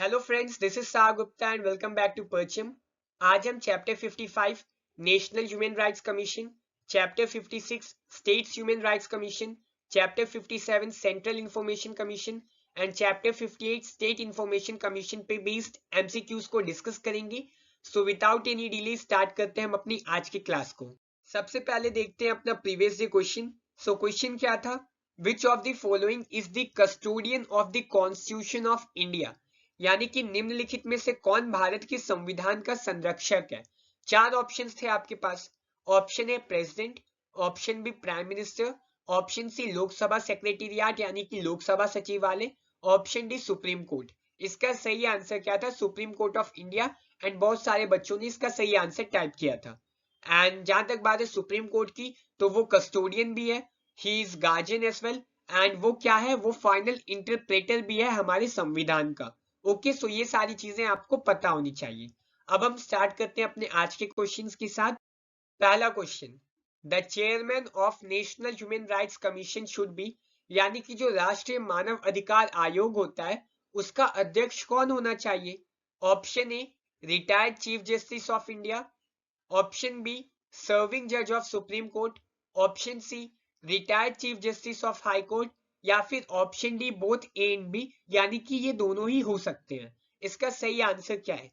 Hello friends, this is Sar Gupta and welcome back to Parcham. आज हम chapter 55 national human rights commission, chapter 56 states human rights commission, chapter 57 central information commission and chapter 58 state information commission पे based MCQs को discuss करेंगे। So without any delay start करते हैं हम अपनी आज की क्लास को। सबसे पहले देखते हैं अपना previous day question. So question क्या था? Which of the following is the custodian of the constitution of India? यानी कि निम्नलिखित में से कौन भारत के संविधान का संरक्षक है? चार ऑप्शंस थे आपके पास। Option A president, option B prime minister, option C Lok Sabha secretariat यानी कि लोकसभा सचिवालय, ऑप्शन डी सुप्रीम कोर्ट। इसका सही आंसर क्या था? Supreme court of India. And बहुत सारे बच्चों ने इसका सही आंसर टाइप किया था। एंड जहां तक बात है सुप्रीम कोर्ट की, तो वो कस्टोडियन भी है, he is guardian as well, and वो क्या है? वो फाइनल इंटरप्रेटर भी है हमारे संविधान का। ओके, सो ये सारी चीजें आपको पता होनी चाहिए। अब हम स्टार्ट करते हैं अपने आज के क्वेश्चंस के साथ। पहला question, the chairman of national human rights commission should be, यानी कि जो राष्ट्रीय मानव अधिकार आयोग होता है उसका अध्यक्ष कौन होना चाहिए? Option A retired chief justice of India, option B serving जज of supreme court, option C retired chief justice of high court, या फिर option D both A and B, यानी कि ये दोनों ही हो सकते हैं। इसका सही आंसर क्या है?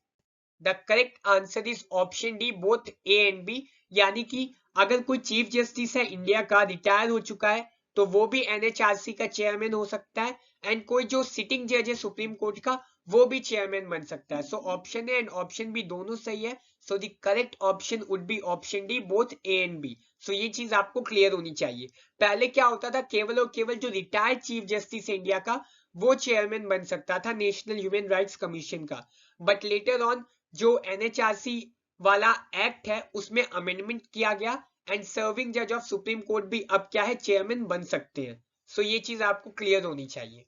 The correct answer is option D both A and B, यानी कि अगर कोई चीफ जस्टिस है इंडिया का, रिटायर हो चुका है, तो वो भी एनएचआरसी का चेयरमैन हो सकता है। एंड कोई जो सिटिंग जज है सुप्रीम कोर्ट का, वो भी चेयरमैन बन सकता है। So option A and option B दोनों सही है। So the correct option would be option D both A and B. So ये चीज आपको क्लियर होनी चाहिए। पहले क्या होता था? केवल और केवल जो रिटायर्ड चीफ जस्टिस है इंडिया का, वो चेयरमैन बन सकता था नेशनल ह्यूमन राइट्स कमीशन का। बट लेटर ऑन जो एनएचआरसी वाला एक्ट है उसमें अमेंडमेंट किया गया, एंड सर्विंग जज ऑफ सुप्रीम कोर्ट भी अब क्या है? चेयरमैन बन सकते हैं। सो ये चीज आपको क्लियर होनी चाहिए।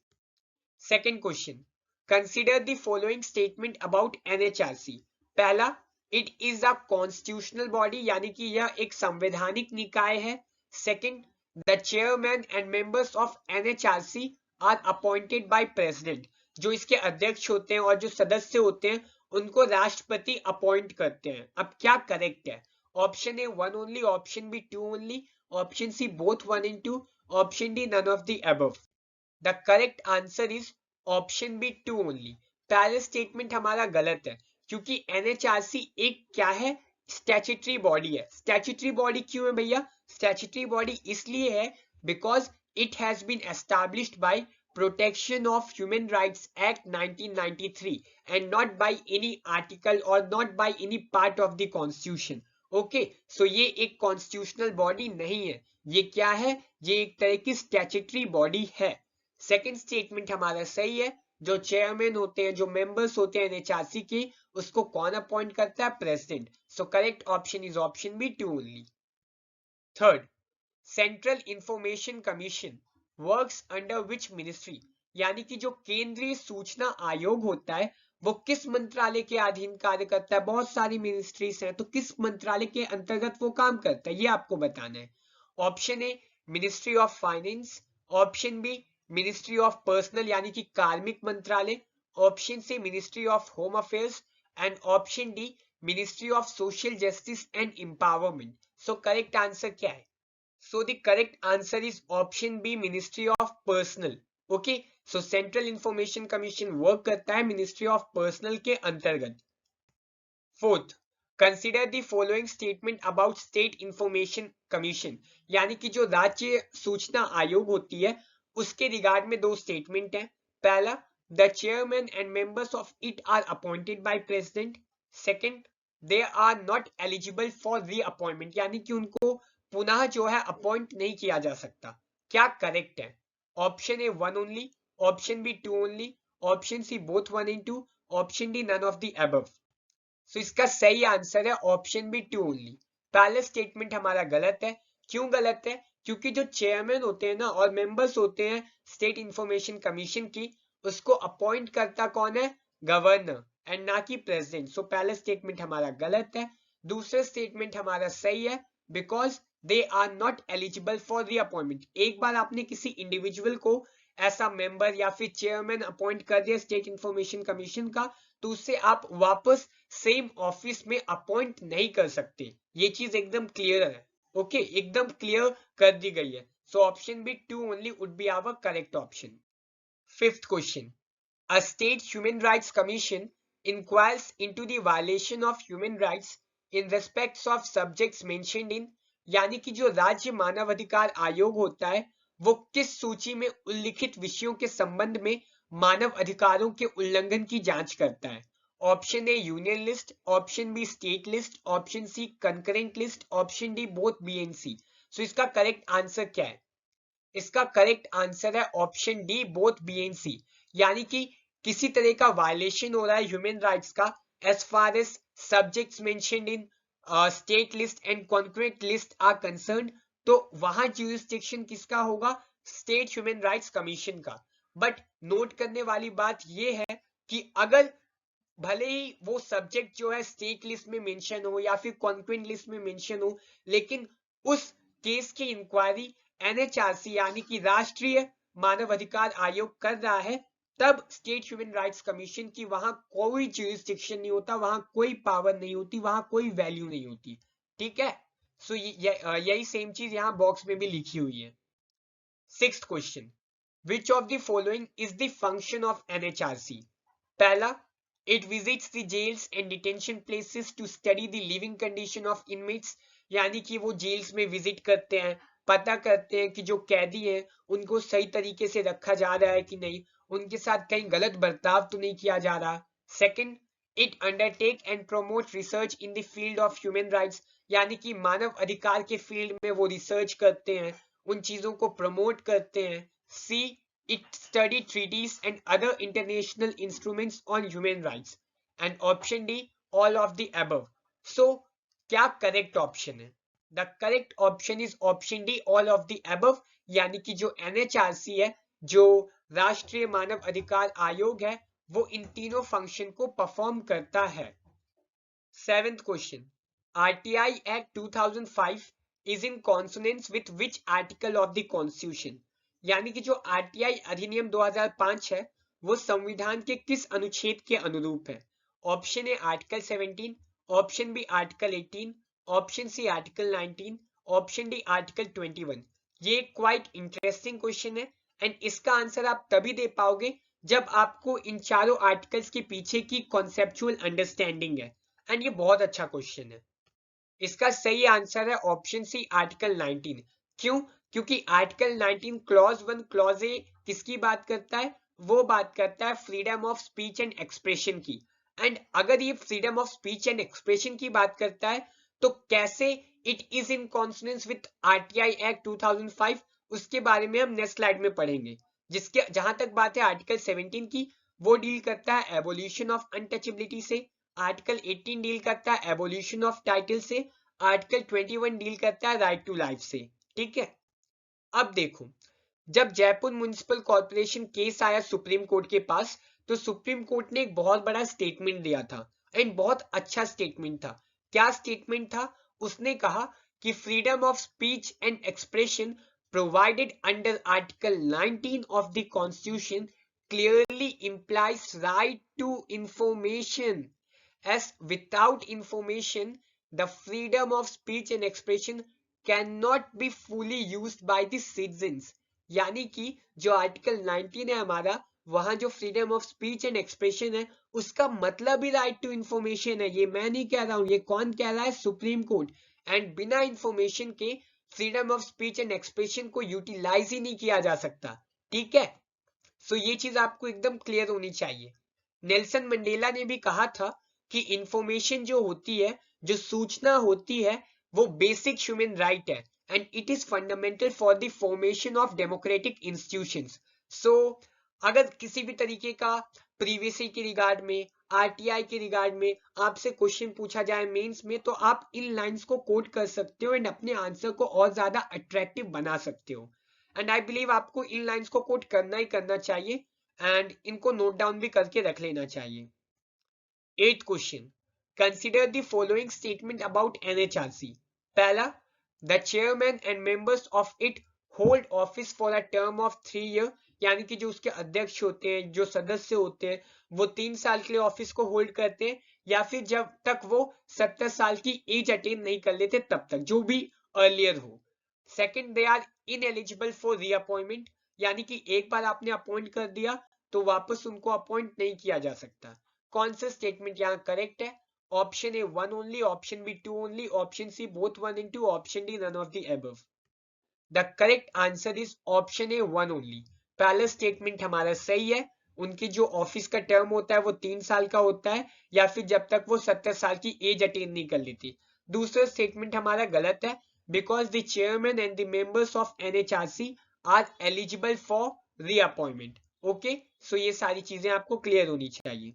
Second question, consider the following statement about NHRC. पहला, it is a constitutional body, यानी कि यह एक संवैधानिक निकाय है। Second, the chairman and members of NHRC are appointed by president, जो इसके अध्यक्ष होते हैं और जो सदस्य होते हैं उनको राष्ट्रपति अपॉइंट करते हैं। अब क्या करेक्ट है? Option A one only, option B two only, option C both one and two, option D none of the above. The correct answer is option B two only. पहले स्टेटमेंट हमारा गलत है, क्योंकि एनएचआरसी एक क्या है? Statutory body है। Statutory body क्यों है भैया? स्टैट्यूटरी बॉडी इसलिए है because it has been established by protection of human rights act 1993 and not by any article और not by any part of the constitution. Okay, so ये एक constitutional body नहीं है, ये क्या है? ये एक तरह की स्टैट्यूटरी बॉडी है। सेकंड स्टेटमेंट हमारा सही है। जो चेयरमैन होते हैं, जो मेंबर्स होते हैं एनएचआरसी के, उसको कौन अपॉइंट करता है? President. So correct option is option B two only. Third, central information commission works under which ministry, यानी कि जो केंद्रीय सूचना आयोग होता है वो किस मंत्रालय के अधीन कार्य करता है? बहुत सारी मिनिस्ट्रीज हैं, तो किस मंत्रालय के अंतर्गत वो काम करता है, ये आपको बताना है। Option A ministry of finance, option B ministry of personnel यानी कि कार्मिक मंत्रालय, option C ministry of home affairs, and option D ministry of social justice and empowerment. So correct answer क्या है? So the correct answer is option B ministry of personnel. Okay, so central information commission work करता है ministry of personnel के अंतर्गत। Fourth, consider the following statement about state information commission, यानी कि जो राज्य सूचना आयोग होती है उसके रिगार्ड में दो स्टेटमेंट है। पहला, the chairman and members of it are appointed by president. Second, they are not eligible for reappointment, यानी कि उनको पुनः जो है अपॉइंट नहीं किया जा सकता। क्या करेक्ट है? Option A one only, option B two only, option C both one and two, option D none of the above. So इसका सही आंसर है ऑप्शन बी टू ओनली। पहला स्टेटमेंट हमारा गलत है। क्यों गलत है? क्योंकि जो चेयरमैन होते हैं ना और मेंबर्स होते हैं स्टेट इंफॉर्मेशन कमीशन की, उसको अपॉइंट करता कौन है? गवर्नर, एंड ना कि प्रेसिडेंट। सो पहला स्टेटमेंट हमारा गलत है। दूसरा स्टेटमेंट हमारा सही है, because they are not eligible for reappointment. एक बार आपने किसी इंडिविजुअल को ऐसा मेंबर या फिर चेयरमैन अपॉइंट कर दिया स्टेट इंफॉर्मेशन कमीशन का, तो उससे आप वापस सेम ऑफिस में अपॉइंट नहीं कर सकते। ये चीज एकदम क्लियर है। ओके, एकदम क्लियर कर दी गई है। So option B 2 only would be our correct option. Fifth question, a state human rights commission inquires into the violation of human rights in respects of subjects mentioned in, यानी कि जो राज्य मानव अधिकार आयोग होता है वो किस सूची में उल्लिखित विषयों के संबंध में मानव अधिकारों के उल्लंघन की जांच करता है। Option A union list, option B state list, option C concurrent list, option D both B and C. So इसका करेक्ट आंसर क्या है? इसका करेक्ट आंसर है option D both B and C, यानी कि किसी तरह का वायलेशन हो रहा है ह्यूमन राइट्स का as far as subjects mentioned in state list and concurrent list are concerned, तो वहां ज्यूरिसडिक्शन किसका होगा? स्टेट ह्यूमन राइट्स कमीशन का। बट नोट करने वाली बात यह है कि अगर भले ही वो सब्जेक्ट जो है स्टेट लिस्ट में मेंशन हो या फिर कॉन्क्रीट लिस्ट में मेंशन हो, लेकिन उस केस की इंक्वायरी एनएचआरसी यानी कि राष्ट्रीय मानव अधिकार आयोग कर रहा है, तब स्टेट ह्यूमन राइट्स कमीशन की वहां कोई ज्यूरिसडिक्शन नहीं होता, वहां कोई पावर नहीं होती, वहां कोई वैल्यू नहीं होती। ठीक है, सो यही सेम चीज यहां बॉक्स में भी लिखी हुई है। Sixth question, which of the following is the function of NHRC? पहला, it visits the jails and detention places to study the living condition of inmates, यानी कि वो जेल्स में विजिट करते हैं, पता करते हैं कि जो कैदी हैं उनको सही तरीके से रखा जा रहा है कि नहीं, उनके साथ कहीं गलत बर्ताव तो नहीं किया जा रहा। Second, it undertake and promote research in the field of human rights, यानी कि मानव अधिकार के फील्ड में वो रिसर्च करते हैं, उन चीजों को प्रमोट करते हैं। सी, it studied treaties and other international instruments on human rights, and option D, all of the above. So क्या करेक्ट ऑप्शन है? The correct option is option D, all of the above, यानी कि जो NHRC है, जो राष्ट्रीय मानव अधिकार आयोग है, वो इन तीनों फंक्शन को परफॉर्म करता है। Seventh question, RTI act 2005 is in consonance with which article of the constitution, यानी कि जो आरटीआई अधिनियम 2005 है वो संविधान के किस अनुच्छेद के अनुरूप है? Option A article 17, option B article 18, option C article 19, option D article 21। ये क्वाइट इंटरेस्टिंग क्वेश्चन है एंड इसका आंसर आप तभी दे पाओगे जब आपको इन चारों आर्टिकल्स के पीछे की कॉन्सेप्चुअल अंडरस्टैंडिंग है, एंड ये बहुत अच्छा क्वेश्चन है। इसका सही आंसर है ऑप्शन सी आर्टिकल 19। क्यों? क्योंकि आर्टिकल 19 क्लॉज 1 क्लॉज ए किसकी बात करता है? वो बात करता है freedom of speech and expression की। एंड अगर ये freedom of speech and expression की बात करता है तो कैसे it is in consonance with RTI act 2005, उसके बारे में हम नेक्स्ट स्लाइड में पढ़ेंगे। जिसके जहां तक बात है आर्टिकल 17 की, वो डील करता है एबोल्यूशन ऑफ अनटचेबिलिटी से, आर्टिकल 18 डील करता है एबोल्यूशन ऑफ टाइटल से, आर्टिकल 21 डील करता है राइट टू लाइफ से। ठीक है, अब देखो, जब जयपुर म्युनिसिपल कॉर्पोरेशन केस आया सुप्रीम कोर्ट के पास, तो सुप्रीम कोर्ट ने एक बहुत बड़ा स्टेटमेंट दिया था एंड बहुत अच्छा स्टेटमेंट था। क्या स्टेटमेंट था? उसने कहा कि freedom of speech and expression provided under article 19 of the constitution clearly implies right to information, as without information the freedom of speech and expression cannot be fully used by the citizens। यानी कि जो article 19 है हमारा, वहां जो freedom of speech and expression है उसका मतलब ही राइट टू इंफॉर्मेशन है। ये मैं नहीं कह रहा हूं, ये कौन कह रहा है? Supreme court. एंड बिना इंफॉर्मेशन के freedom of speech and expression को यूटिलाइज ही नहीं किया जा सकता। ठीक है, सो ये चीज आपको एकदम क्लियर होनी चाहिए। नेल्सन मंडेला ने भी कहा था कि इंफॉर्मेशन जो होती है, जो सूचना होती है, वो बेसिक ह्यूमन राइट है and it is fundamental for the formation of democratic institutions. So अगर किसी भी तरीके का प्रीवियसी के रिगार्ड में, आरटीआई के रिगार्ड में आपसे क्वेश्चन पूछा जाए मेंस में, तो आप इन लाइंस को कोट कर सकते हो एंड अपने आंसर को और ज्यादा अट्रैक्टिव बना सकते हो। एंड आई बिलीव आपको इन लाइंस को कोट करना ही करना चाहिए एंड इनको नोट डाउन भी करके रख लेना चाहिए। 8th question, consider the following statement about NHRC. पहला, the chairman and members of it hold office for a term of 3 year, यानी कि जो उसके अध्यक्ष होते हैं, जो सदस्य होते हैं, वो 3 साल के लिए ऑफिस को होल्ड करते हैं, या फिर जब तक वो 70 साल की एज अटेन नहीं कर लेते तब तक, जो भी अर्लियर हो। Second, they are ineligible for reappointment, यानी कि एक बार आपने अपॉइंट कर दिया तो वापस उनको अपॉइंट नहीं किया जा सकता। कौन सा स्टेटमेंट यहाँ करेक्ट है? Option A 1 only, option B 2 only, option C both 1 and 2, option D none of the above. The correct answer is option A 1 only. पहला स्टेटमेंट हमारा सही है, उनकी जो ऑफिस का टर्म होता है वो 3 साल का होता है, या फिर जब तक वो 70 साल की एज अटेन नहीं कर लेती। दूसरा स्टेटमेंट हमारा गलत है, because the chairman and the members of NHRC are eligible for reappointment. Okay, so ये सारी चीजें आपको क्लियर होनी चाहिए।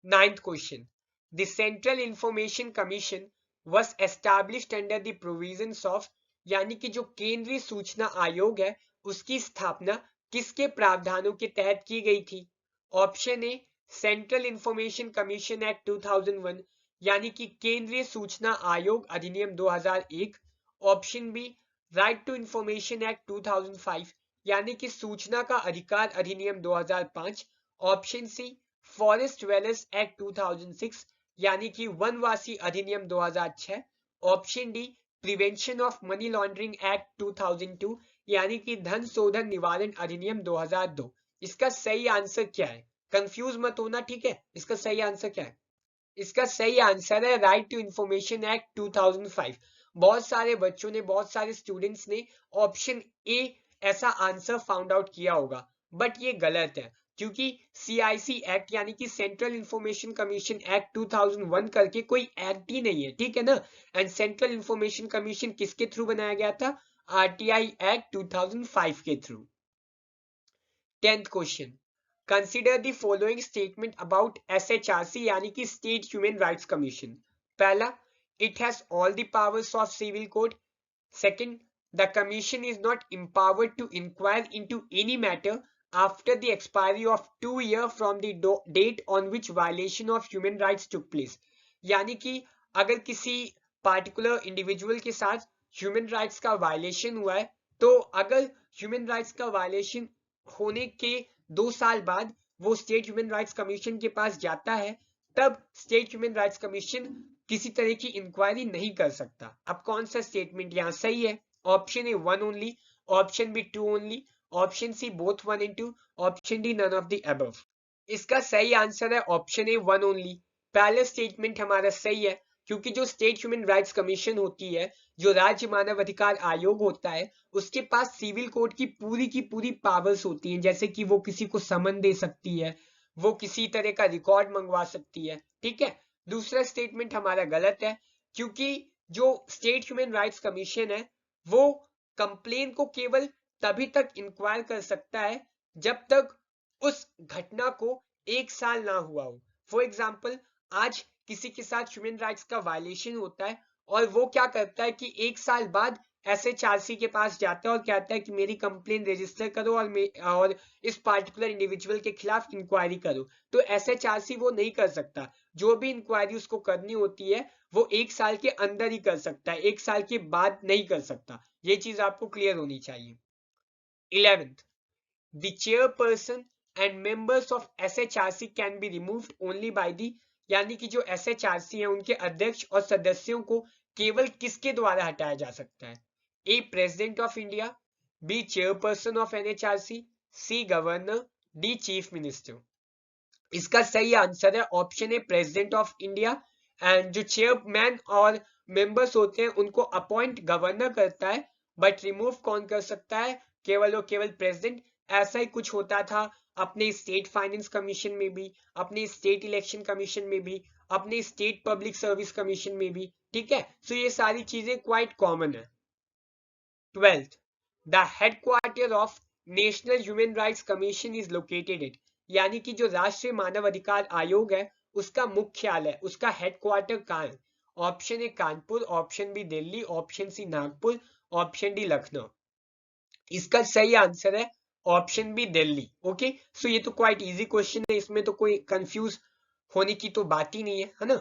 9th question, the central information commission was established under the provisions of, यानी कि जो केंद्रीय सूचना आयोग है उसकी स्थापना किसके प्रावधानों के तहत की गई थी? Option A central information commission act 2001, यानी कि केंद्रीय सूचना आयोग अधिनियम 2001। Option B right to information act 2005, यानी कि सूचना का अधिकार अधिनियम 2005। Option C forest dwellers act 2006, यानी कि वनवासी अधिनियम 2006। Option D prevention of money laundering act 2002, यानी कि धन शोधन निवारण अधिनियम 2002। इसका सही आंसर क्या है? कंफ्यूज मत होना, ठीक है? इसका सही आंसर क्या है? इसका सही आंसर है राइट टू इंफॉर्मेशन एक्ट 2005। बहुत सारे बच्चों ने, बहुत सारे स्टूडेंट्स ने ऑप्शन ए ऐसा आंसर फाउंड आउट किया होगा, बट ये गलत है, क्योंकि CIC एक्ट यानी कि सेंट्रल इंफॉर्मेशन कमीशन एक्ट 2001 करके कोई एक्ट ही नहीं है, ठीक है ना? एंड सेंट्रल इंफॉर्मेशन कमीशन किसके थ्रू बनाया गया था? RTI एक्ट 2005 के through. 10th question, consider the following statement about SHRC यानी कि स्टेट ह्यूमन राइट्स कमीशन। पहला, it has all the powers of civil code. Second, the commission is not empowered to inquire into any matter after the expiry of 2 years from the date on which violation of human rights took place, यानी कि अगर किसी particular individual के साथ human rights का violation हुआ है, तो अगर ह्यूमन राइट्स का वायलेशन होने के 2 साल बाद वो स्टेट ह्यूमन राइट्स कमीशन के पास जाता है, तब स्टेट ह्यूमन राइट्स कमीशन किसी तरह की इंक्वायरी नहीं कर सकता। अब कौन सा स्टेटमेंट यहाँ सही है? Option A 1 only, option B 2 only, option C both 1 and 2, option D none of the above. इसका सही आंसर है ऑप्शन ए 1 ओनली। पहला स्टेटमेंट हमारा सही है, क्योंकि जो स्टेट ह्यूमन राइट्स कमीशन होती है, जो राज्य मानव अधिकार आयोग होता है, उसके पास सिविल कोड की पूरी पावर्स होती हैं, जैसे कि वो किसी को समन दे सकती है, वो किसी तरह का रिकॉर्ड मंगवा सकती है, ठीक है? दूसरा स्टेटमेंट हमारा गलत है, क्योंकि जो स्टेट ह्यूमन राइट्स कमीशन है वो कंप्लेन को केवल तभी तक इंक्वायर कर सकता है जब तक उस घटना को 1 साल ना हुआ हो। फॉर एग्जाम्पल, आज किसी के साथ ह्यूमन राइट्स का वायलेशन होता है और वो क्या करता है कि 1 साल बाद SHRC के पास जाता है और कहता है कि मेरी कंप्लेन रजिस्टर करो और इस पार्टिकुलर इंडिविजुअल के खिलाफ इंक्वायरी करो, तो SHRC वो नहीं कर सकता। जो भी इंक्वायरी उसको करनी होती है वो 1 साल के अंदर ही कर सकता है, 1 साल के बाद नहीं कर सकता। ये चीज आपको क्लियर होनी चाहिए। 11th, the chairperson and members of SHRC can be removed only by the, यानी कि जो SHRC है उनके अध्यक्ष और सदस्यों को केवल किसके द्वारा हटाया जा सकता है? A president of India, B chairperson of NHRC, C governor, D chief minister. इसका सही आंसर है option A president of India. And जो चेयरमैन और मेंबर्स होते हैं उनको अपॉइंट गवर्नर करता है, बट रिमूव कौन कर सकता है? केवल और केवल प्रेसिडेंट। ऐसा ही कुछ होता था अपने स्टेट फाइनेंस कमीशन में भी, अपने स्टेट इलेक्शन कमीशन में भी, अपने स्टेट पब्लिक सर्विस कमीशन में भी, ठीक है? सो ये सारी चीजें क्वाइट कॉमन है। 12th, the headquarter of national human rights commission is located at, यानी कि जो राष्ट्रीय मानव अधिकार आयोग है उसका मुख्यालय, उसका हेडक्वार्टर कहाँ है? Option A Kanpur, option B Delhi, option C Nagpur, option D Lucknow. इसका सही आंसर है option B Delhi. Okay, so ये तो क्वाइट इजी क्वेश्चन है, इसमें तो कोई कंफ्यूज होने की तो बात ही नहीं है ना?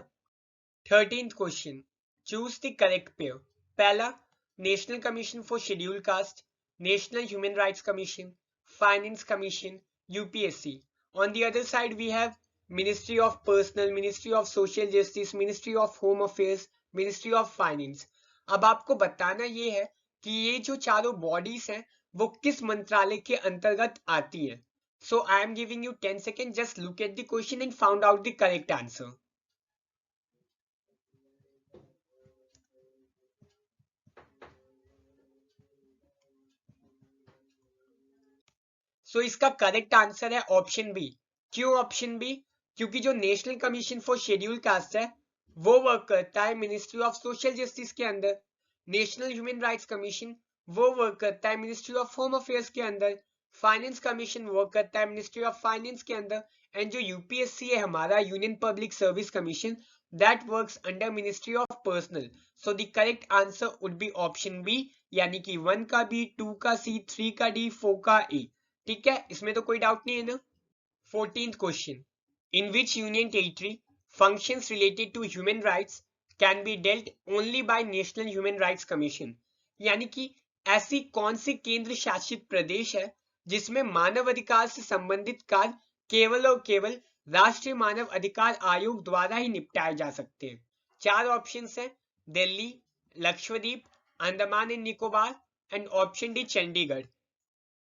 13th question, choose the correct pair. पहला, national commission for scheduled caste, National Human Rights Commission, Finance Commission, UPSC. On the other side we have Ministry of Personnel, Ministry of Social Justice, Ministry of Home Affairs, Ministry of Finance. अब आपको बताना ये है कि ये जो चारों bodies हैं वो किस मंत्रालय के अंतर्गत आती है. So I am giving you 10 seconds. Just look at the question and found out the correct answer. So इसका करेक्ट आंसर है ऑप्शन बी. क्यों ऑप्शन बी? क्योंकि जो national commission for scheduled cast है वो वर्क करता है मिनिस्ट्री ऑफ सोशल जस्टिस के अंदर. नेशनल ह्यूमन राइट्स कमीशन वो वर्क करता है मिनिस्ट्री ऑफ होम अफेयर्स के अंदर. फाइनेंस कमीशन वर्क करता है मिनिस्ट्री ऑफ फाइनेंस के अंदर. एंड जो यूपीएससी है हमारा, union public service commission, that works under ministry of personnel. So the correct answer would be option B, यानी कि 1 का बी, 2 का सी, 3 का डी, 4 का ए. ठीक है, इसमें तो कोई डाउट नहीं है ना. 14th question. In which union territory functions related to human rights can be dealt only by national human rights commission. यानी कि ऐसी कौन सी केंद्र शासित प्रदेश है जिसमें मानव अधिकार से संबंधित कार्य केवल और केवल राष्ट्रीय मानव अधिकार आयोग द्वारा ही निपटाए जा सकते हैं. 4 ऑप्शंस हैं, Delhi, Lakshadweep, Andaman and Nicobar and option D Chandigarh.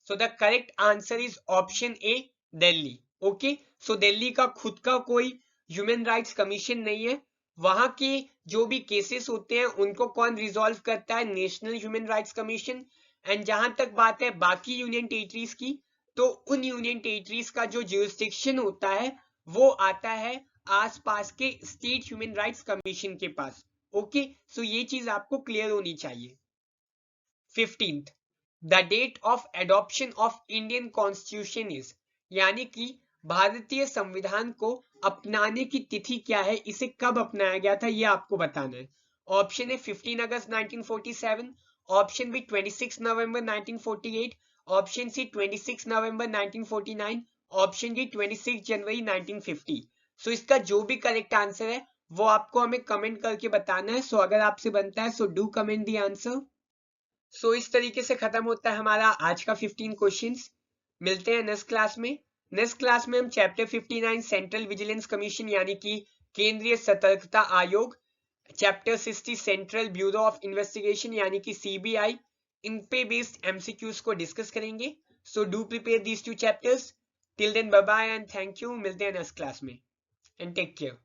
So the correct answer is option A, Delhi. Okay, so Delhi का खुद का कोई ह्यूमन राइट्स कमीशन नहीं है. वहां के जो भी केसेस होते हैं उनको कौन रिजॉल्व करता है? National human rights commission. And जहां तक बात है बाकी यूनियन टेरिटरीज की, तो उन यूनियन टेरिटरीज का जो ज्यूरिसडिक्शन होता है वो आता है आसपास के स्टेट ह्यूमन राइट्स कमीशन के पास. ओके, सो ये चीज आपको क्लियर होनी चाहिए. 15th, the date of adoption of Indian constitution is, यानी कि भारतीय संविधान को अपनाने की तिथि क्या है, इसे कब अपनाया गया था ये आपको बताना है. ऑप्शन ए 15 अगस्त 1947, ऑप्शन बी 26 नवंबर 1948, ऑप्शन सी 26 नवंबर 1949, ऑप्शन डी 26 जनवरी 1950. सो इसका जो भी करेक्ट आंसर है वो आपको हमें कमेंट करके बताना है. सो अगर आपसे बनता है so do comment the answer. So इस तरीके से खत्म होता है हमारा आज का 15 क्वेश्चंस. मिलते हैं नेक्स्ट क्लास में. नेक्स्ट क्लास में हम चैप्टर 59 सेंट्रल विजिलेंस कमीशन यानी कि केंद्रीय सतर्कता आयोग, chapter 60 central bureau of investigation यानी कि सीबीआई, इन पे बेस्ड एमसीक्यूज को डिस्कस करेंगे. So do prepare these 2 chapters. Till then bye bye and thank you. मिलते हैं नेक्स्ट क्लास में एंड टेक केयर.